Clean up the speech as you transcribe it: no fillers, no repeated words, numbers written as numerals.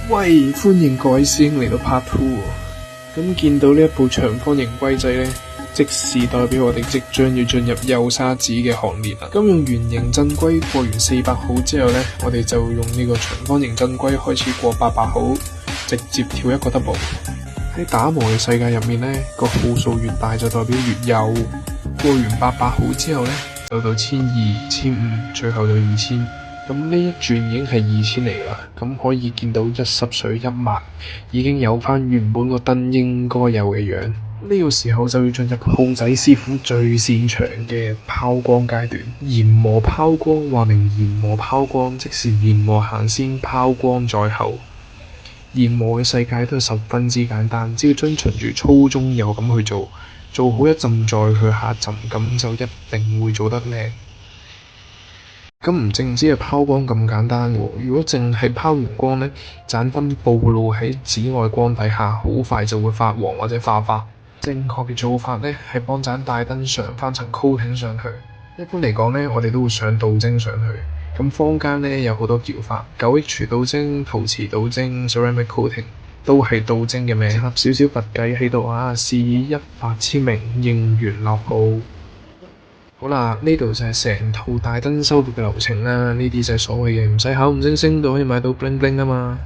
喂，歡迎各位師兄嚟到 Part 2喎。咁見到呢一部長方形龜仔呢，即是代表我哋即將要進入幼沙子嘅行列啦。咁用圓形鎮龜過完400號之後呢，我哋就用呢個長方形鎮龜開始過800號，直接跳一個 double。喺打磨嘅世界入面呢，個號數越大就代表越幼。過完800號之後呢，就到1200、1500，最後到2000。咁呢一轉已經係2000嚟啦，咁可以見到一濕水一抹，已經有返原本個燈應該有嘅樣。呢個時候就要進入號仔師傅最擅長嘅拋光階段。研磨拋光，話明研磨拋光，即是研磨行先，拋光在後。研磨嘅世界都十分之簡單，只要遵循住粗中有咁去做，做好一陣再去下一陣，咁就一定會做得靚。咁唔淨止係拋光咁簡單喎，如果淨係拋完光呢，盞燈暴露喺紫外光底下，好快就會發黃或者化花。正確嘅做法呢，係幫盞大燈上翻層 coating 上去。一般嚟講呢，我哋都會上鍍晶上去。咁坊間呢，有好多叫法，9H 鍍晶、陶瓷鍍晶、ceramic coating 都係鍍晶嘅名。插少少佛偈喺度啊，示意一發簽名，應元落號。好啦，呢度就係成套大燈修復嘅流程啦。呢啲就係所謂嘅唔使考五星星都可以買到 bling bling 啊嘛。